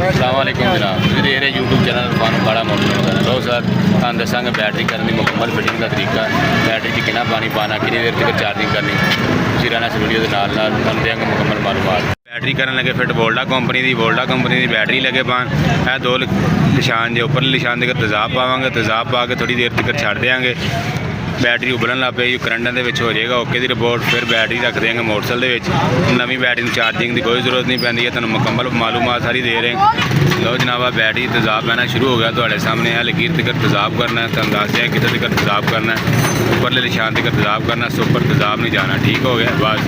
अस्सलामुअलैकुम जनाब, तुसीं देख रहे यूट्यूब चैनल फानू काड़ा मोटर। लो सर तुहानूं दसांगे बैटरी करने की मुकम्मल फिटिंग का तरीका, बैटरी च कितना पानी पाना, कितनी देर तक चार्जिंग करनी। तुसीं रहना इस वीडियो के नाल तुहानूं देंगे मुकम्मल मालूमात। बैटरी करन लगे फिट वोल्टा कंपनी की बैटरी लगे पान। है दो निशान जो ऊपर निशान के तेजाब पावांगे, तेजाब पा के थोड़ी देर तक छड़ देंगे। बैटरी उबलन लग पे करंट हो जाएगा ओके की रिपोर्ट। फिर बैटरी रख देंगे मोटरसाइकिल के नवी बैटरी चार्जिंग की कोई जरूरत नहीं पैंती है। तुहानूं मुकम्मल मालूमात सारी दे रहे हैं। लो जनाबा बैटरी तेजाब पैना शुरू हो गया तुहाडे सामने है। लकीर तक तेजाब करना है, तुहानूं दस दिया कितने तक तेजाब करना है। उपरले निशान तक तेजाब करना, सुपर तेजाब नहीं जाना। ठीक हो गया, बस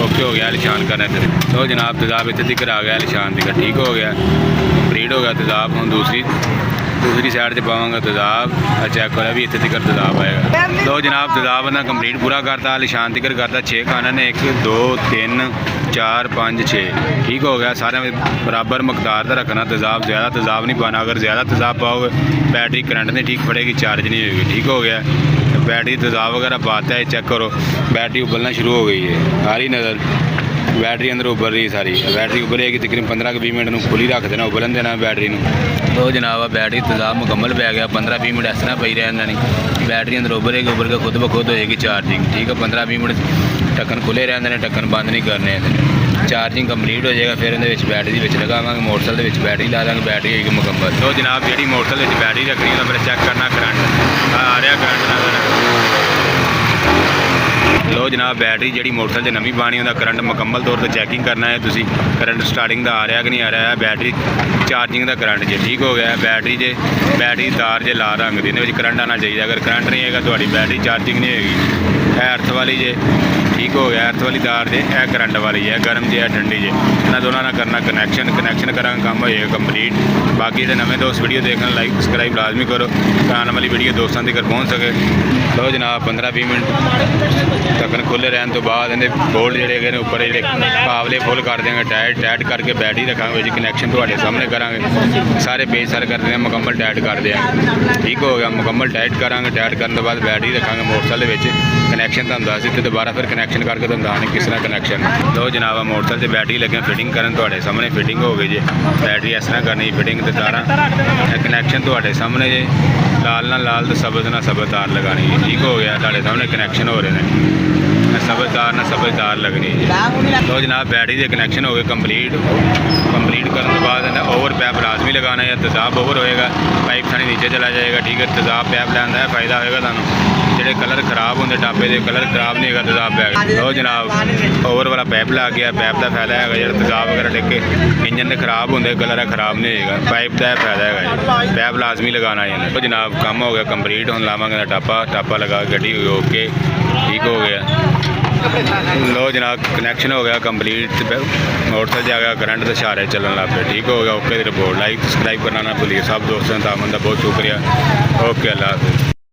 ओके हो गया निशान करना। तो जनाब तेजाब इतने तक आ गया निशान तक, ठीक हो गया, कंप्लीट हो गया तेजाब। हम दूसरी साइड से पावांगा तेजाब, चेक करो भी इतने तक तेजाब आएगा। तो जनाब तेजाब ने कंप्लीट पूरा करता, निशान तक करता। 6 खाने ने 1 2 3 4 5 6, ठीक हो गया। सारे बराबर मकदार का रखना तेजाब, ज़्यादा तेजाब नहीं पाना। अगर ज़्यादा तेजाब पाओगे बैटरी करंट नहीं ठीक पड़ेगी, चार्ज नहीं होगी। ठीक हो गया, बैटरी तेजाब वगैरह पाता है, चेक करो बैटरी उबलना शुरू हो गई है। आ रही नज़र बैटरी अंदर उबल रही सारी। बैटरी उबलेगी तकरीबन 15-20 मिनट खुली रख देना, उबलन देना बैटरी में। तो जनाब बैटरी तेजाब मुकम्मल पै गया। 15-20 मिनट इस तरह पई रहना नहीं, बैटरी अंदर उबलेगी, उबल के खुद ब खुद होएगी चार्जिंग। ठीक है, 15-20 मिनट ढक्कन खुले रहते हैं, ढक्कन बंद नहीं करने। चार्जिंग कंप्लीट हो जाएगा। फिर बैटरी लगावांगे, मोटरसाइकिल के बैटरी ला देंगे, बैटरी होगी मुकम्मल। तो जनाब जी मोटरसाइकिल बैटरी रखनी है, फिर चेक करना करंट आ रहा, करंट नजर। लो जनाब बैटरी जी मोटरसाइकिल नवी पानी उहदा करंट मुकम्मल तौर पर चैकिंग करना है। तुसी करंट स्टार्टिंग का आ रहा कि नहीं आ रहा है, बैटरी चार्जिंग का करंट जे ठीक हो गया। बैटरी तार जे लाल रंग की करंट आना चाहिए। अगर करंट नहीं है तो बैटरी चार्जिंग नहीं होगी। है अर्थ वाली जे, ठीक हो गया, अर्थ वाली तार जे, है करंट वाली है, गर्म जे है ठंडी जे। इन्होंने दोनों ना करना कनैक्शन करा काम होएगा कंप्लीट। बाकी जो नवे दोस्त वीडियो देखना लाइक सब्सक्राइब लाजमी करो, आने वाली वीडियो दोस्तों तक पहुँच सके। तो जनाब 15-20 मिनट ढक्कन खुले रहने तो बाद इन्हें बोल्ट जोड़े गए उपर जो कावले फुल कर देंगे, टाइट करके बैटरी रखेंगे जी, कनैक्शन थोड़े सामने करांगे। सारे पेज सर कर देंगे, मुकम्मल टाइट कर देंगे। ठीक हो गया, मुकम्मल टाइट करांगे। टाइट करने के बाद बैटरी रखेंगे मोटरसाइकिल कनैक्शन तुहानूं दस दित्ते, दोबारा फिर कनैक्शन करके तुहानूं दसने किस तरह कनैक्शन। तो जनाब मोटरसाइकिल से बैटरी लगे फिटिंग करन, तुहाडे सामने फिटिंग हो गई जी। बैटरी इस तरह करनी फिटिंग तो तारा कनैक्शन तुहाडे सामने जी। लाल ना लाल तो सबज ना सबज तार लगानी जी। ठीक हो गया, तुहाडे सामने कनैक्शन हो रहे हैं, सबज तार ना सबज तार लगनी जी। तो जनाब बैटरी के कनैक्शन हो गए कंप्लीट करने के बाद ओवर पैप लाजमी लगाना है, तेजाब ओवर होएगा, पाइप थानी नीचे चला जाएगा। ठीक है, तेजाब पैप लेंदा है, फायदा होएगा तुहानूं। ਜਿਹੜੇ कलर खराब होंगे टापे के कलर खराब नहीं होगा तेजाब पैक। तो जनाब ओवर वाला पैप लग गया, पैप का फायदा है जो तेजाब वगैरह टेके इंजन के खराब होंगे, कलर खराब नहीं होगा, पाइप का फायदा है। पैप लाजमी लगाना है। तो जनाब काम हो गया कंप्लीट, हम लावांगे टापा लगा के गड्डी ओके, ठीक हो गया। लो जनाब कनैक्शन हो गया कंप्लीट, मोटरसाइकिल आ गया करंट के सहारे चलन लग पे। ठीक हो गया, ओके रिपोर्ट। लाइक सब्सक्राइब करना ना भूलिए। सब दोस्तों का बहुत शुक्रिया। ओके, अल्लाह हाफिज़।